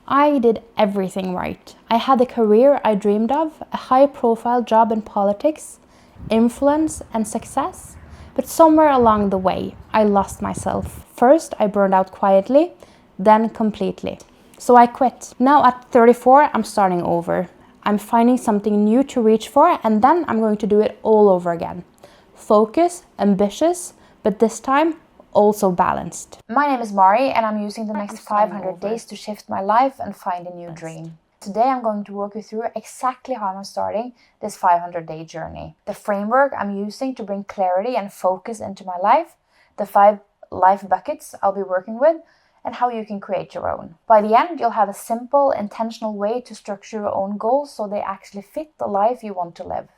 I did everything right. I had the career I dreamed of, a high-profile job in politics, influence and success. But somewhere along the way, I lost myself. First, I burned out quietly, then completely. So I quit. Now at 34, I'm starting over. I'm finding something new to reach for, and then I'm going to do it all over again. Focus, ambitious, but this time also balanced. My name is Mari, and I'm using the next 500 days to shift my life and find a new dream. Today I'm going to walk you through exactly how I'm starting this 500-day journey. The framework I'm using to bring clarity and focus into my life, the 5 life buckets I'll be working with, and how you can create your own. By the end, you'll have a simple, intentional way to structure your own goals so they actually fit the life you want to live.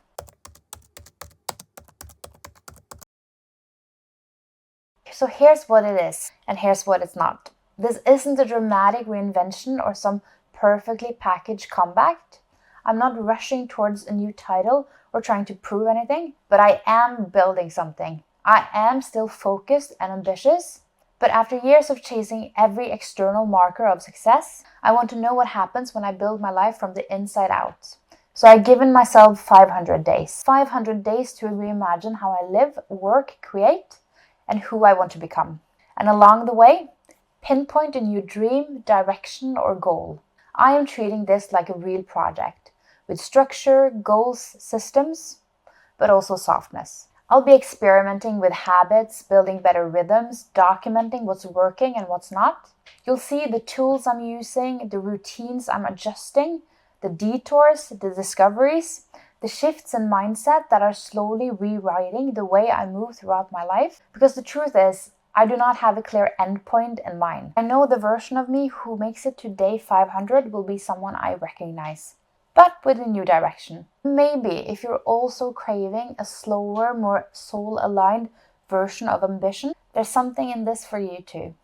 So here's what it is, and here's what it's not. This isn't a dramatic reinvention or some perfectly packaged comeback. I'm not rushing towards a new title or trying to prove anything, but I am building something. I am still focused and ambitious, but after years of chasing every external marker of success, I want to know what happens when I build my life from the inside out. So I've given myself 500 days. 500 days to reimagine how I live, work, create, and who I want to become. And along the way, pinpoint a new dream, direction, or goal. I am treating this like a real project, with structure, goals, systems, but also softness. I'll be experimenting with habits, building better rhythms, documenting what's working and what's not. You'll see the tools I'm using, the routines I'm adjusting, the detours, the discoveries, the shifts in mindset that are slowly rewriting the way I move throughout my life. Because the truth is, I do not have a clear endpoint in mind. I know the version of me who makes it to day 500 will be someone I recognize, but with a new direction. Maybe if you're also craving a slower, more soul-aligned version of ambition, there's something in this for you too.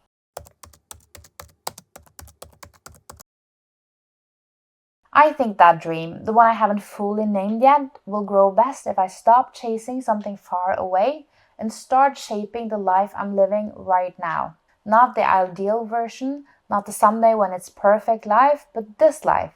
I think that dream, the one I haven't fully named yet, will grow best if I stop chasing something far away and start shaping the life I'm living right now. Not the ideal version, not the someday when it's perfect life, but this life,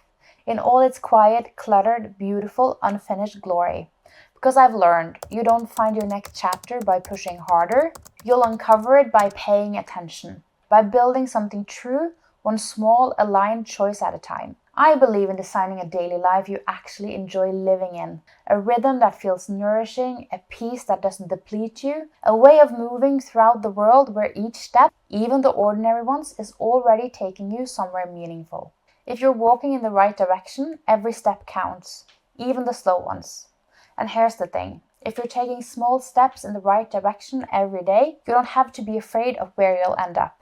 in all its quiet, cluttered, beautiful, unfinished glory. Because I've learned, you don't find your next chapter by pushing harder, you'll uncover it by paying attention, by building something true, one small, aligned choice at a time. I believe in designing a daily life you actually enjoy living in, a rhythm that feels nourishing, a peace that doesn't deplete you, a way of moving throughout the world where each step, even the ordinary ones, is already taking you somewhere meaningful. If you're walking in the right direction, every step counts, even the slow ones. And here's the thing, if you're taking small steps in the right direction every day, you don't have to be afraid of where you'll end up.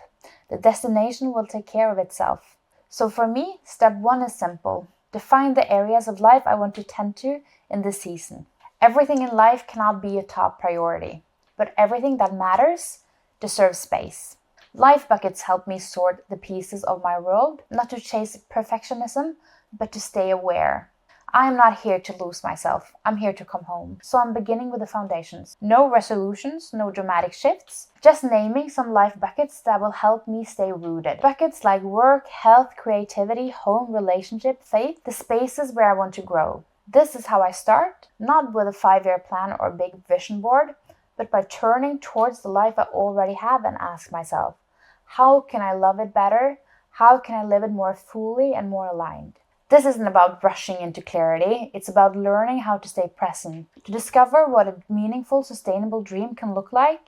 The destination will take care of itself. So for me, step 1 is simple. Define the areas of life I want to tend to in this season. Everything in life cannot be a top priority, but everything that matters deserves space. Life buckets help me sort the pieces of my world, not to chase perfectionism, but to stay aware. I am not here to lose myself, I'm here to come home. So I'm beginning with the foundations. No resolutions, no dramatic shifts, just naming some life buckets that will help me stay rooted. Buckets like work, health, creativity, home, relationship, faith, the spaces where I want to grow. This is how I start, not with a 5-year plan or big vision board, but by turning towards the life I already have and ask myself, how can I love it better? How can I live it more fully and more aligned? This isn't about rushing into clarity, it's about learning how to stay present, to discover what a meaningful, sustainable dream can look like.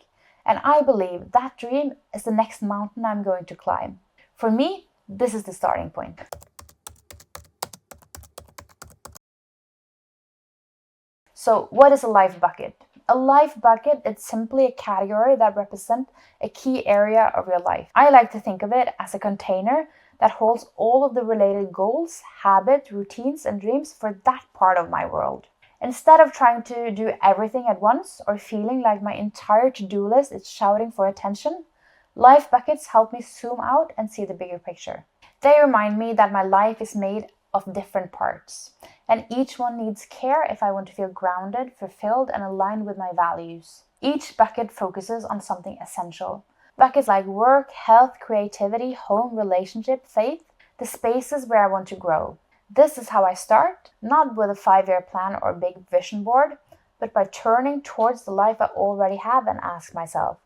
And I believe that dream is the next mountain I'm going to climb. For me, this is the starting point. So what is a life bucket? A life bucket is simply a category that represents a key area of your life. I like to think of it as a container that holds all of the related goals, habits, routines, and dreams for that part of my world. Instead of trying to do everything at once or feeling like my entire to-do list is shouting for attention, life buckets help me zoom out and see the bigger picture. They remind me that my life is made of different parts, and each one needs care if I want to feel grounded, fulfilled, and aligned with my values. Each bucket focuses on something essential. Buckets like work, health, creativity, home, relationship, faith, the spaces where I want to grow. This is how I start, not with a 5-year plan or a big vision board, but by turning towards the life I already have and ask myself,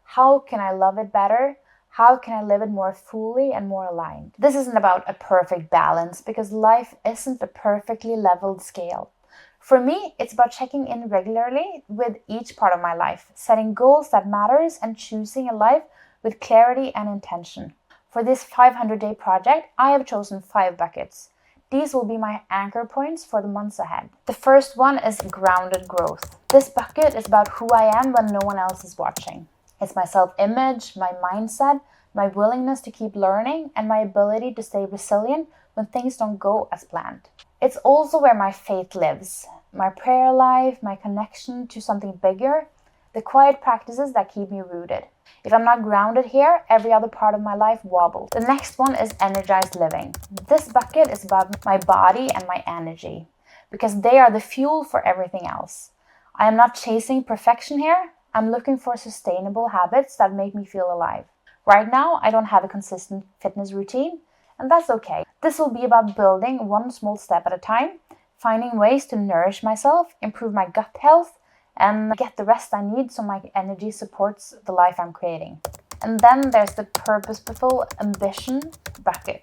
how can I love it better? How can I live it more fully and more aligned? This isn't about a perfect balance because life isn't a perfectly leveled scale. For me, it's about checking in regularly with each part of my life, setting goals that matters and choosing a life with clarity and intention. For this 500-day project, I have chosen 5 buckets. These will be my anchor points for the months ahead. The first one is grounded growth. This bucket is about who I am when no one else is watching. It's my self-image, my mindset, my willingness to keep learning, and my ability to stay resilient when things don't go as planned. It's also where my faith lives, my prayer life, my connection to something bigger, the quiet practices that keep me rooted. If I'm not grounded here, every other part of my life wobbles. The next one is energized living. This bucket is about my body and my energy, because they are the fuel for everything else. I am not chasing perfection here. I'm looking for sustainable habits that make me feel alive. Right now, I don't have a consistent fitness routine, and that's okay. This will be about building one small step at a time, finding ways to nourish myself, improve my gut health, and get the rest I need so my energy supports the life I'm creating. And then there's the purposeful ambition bucket.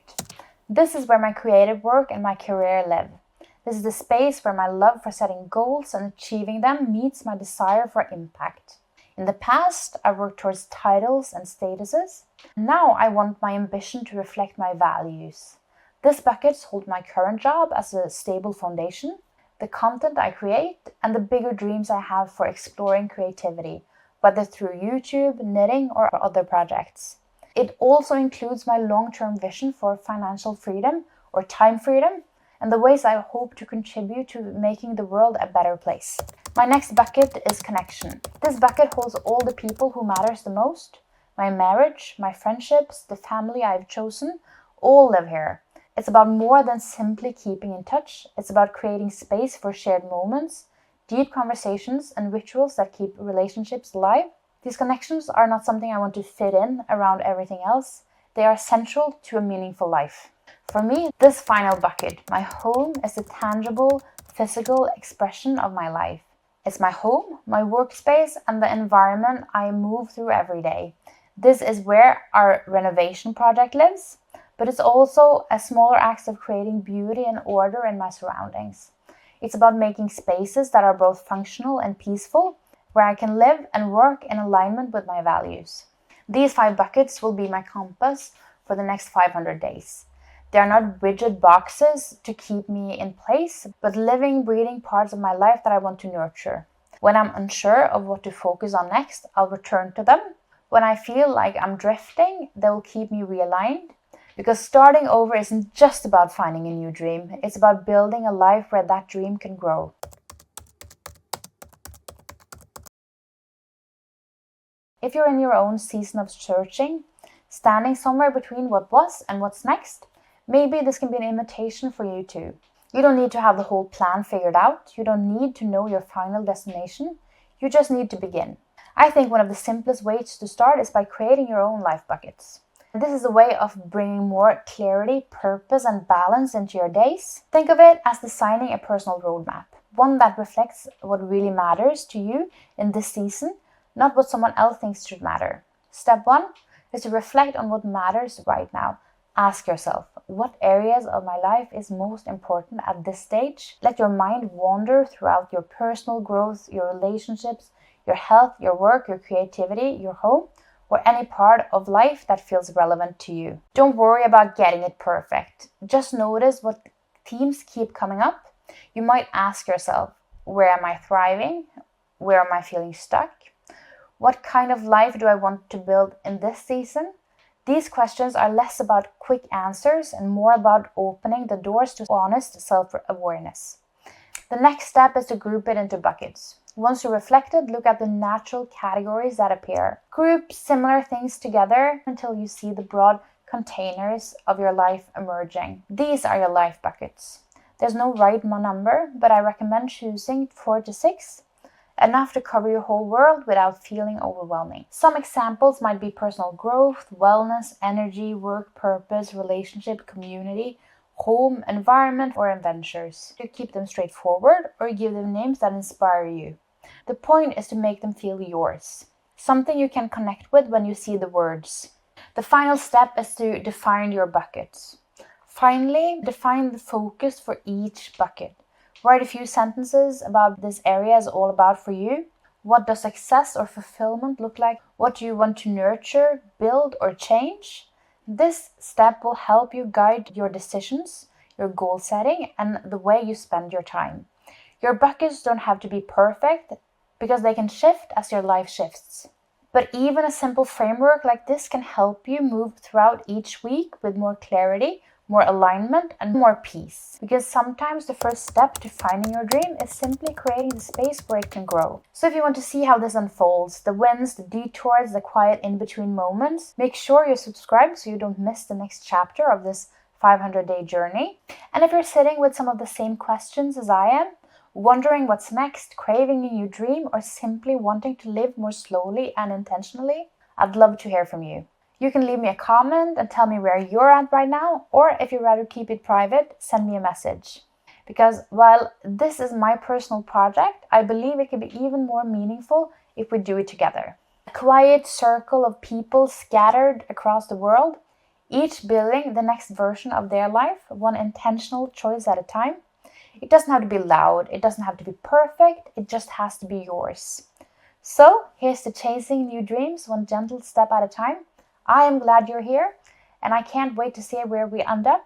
This is where my creative work and my career live. This is the space where my love for setting goals and achieving them meets my desire for impact. In the past, I worked towards titles and statuses. Now I want my ambition to reflect my values. This bucket holds my current job as a stable foundation, the content I create, and the bigger dreams I have for exploring creativity, whether through YouTube, knitting, or other projects. It also includes my long-term vision for financial freedom or time freedom, and the ways I hope to contribute to making the world a better place. My next bucket is connection. This bucket holds all the people who matters the most. My marriage, my friendships, the family I've chosen, all live here. It's about more than simply keeping in touch. It's about creating space for shared moments, deep conversations, and rituals that keep relationships alive. These connections are not something I want to fit in around everything else. They are central to a meaningful life. For me, this final bucket, my home, is a tangible, physical expression of my life. It's my home, my workspace, and the environment I move through every day. This is where our renovation project lives, but it's also a smaller act of creating beauty and order in my surroundings. It's about making spaces that are both functional and peaceful, where I can live and work in alignment with my values. These 5 buckets will be my compass for the next 500 days. They are not rigid boxes to keep me in place, but living, breathing parts of my life that I want to nurture. When I'm unsure of what to focus on next, I'll return to them. When I feel like I'm drifting, they will keep me realigned. Because starting over isn't just about finding a new dream, it's about building a life where that dream can grow. If you're in your own season of searching, standing somewhere between what was and what's next, maybe this can be an invitation for you too. You don't need to have the whole plan figured out. You don't need to know your final destination. You just need to begin. I think one of the simplest ways to start is by creating your own life buckets. This is a way of bringing more clarity, purpose, and balance into your days. Think of it as designing a personal roadmap, one that reflects what really matters to you in this season, not what someone else thinks should matter. Step 1 is to reflect on what matters right now. Ask yourself, what areas of my life is most important at this stage? Let your mind wander throughout your personal growth, your relationships, your health, your work, your creativity, your home, or any part of life that feels relevant to you. Don't worry about getting it perfect. Just notice what themes keep coming up. You might ask yourself, where am I thriving? Where am I feeling stuck? What kind of life do I want to build in this season? These questions are less about quick answers and more about opening the doors to honest self-awareness. The next step is to group it into buckets. Once you reflected, look at the natural categories that appear. Group similar things together until you see the broad containers of your life emerging. These are your life buckets. There's no right number, but I recommend choosing 4 to 6. enough to cover your whole world without feeling overwhelming. Some examples might be personal growth, wellness, energy, work, purpose, relationship, community, home, environment, or adventures. You keep them straightforward or give them names that inspire you. The point is to make them feel yours, something you can connect with when you see the words. The final step is to define your buckets. Finally, define the focus for each bucket. Write a few sentences about this area is all about for you. What does success or fulfillment look like? What do you want to nurture, build, or change? This step will help you guide your decisions, your goal setting, and the way you spend your time. Your buckets don't have to be perfect because they can shift as your life shifts. But even a simple framework like this can help you move throughout each week with more clarity, more alignment, and more peace. Because sometimes the first step to finding your dream is simply creating the space where it can grow. So if you want to see how this unfolds, the wins, the detours, the quiet in-between moments, make sure you're subscribed so you don't miss the next chapter of this 500-day journey. And if you're sitting with some of the same questions as I am, wondering what's next, craving a new dream, or simply wanting to live more slowly and intentionally, I'd love to hear from you. You can leave me a comment and tell me where you're at right now, or if you'd rather keep it private, send me a message. Because while this is my personal project, I believe it can be even more meaningful if we do it together. A quiet circle of people scattered across the world, each building the next version of their life, one intentional choice at a time. It doesn't have to be loud, it doesn't have to be perfect, it just has to be yours. So, here's to chasing new dreams, one gentle step at a time. I am glad you're here, and I can't wait to see where we end up.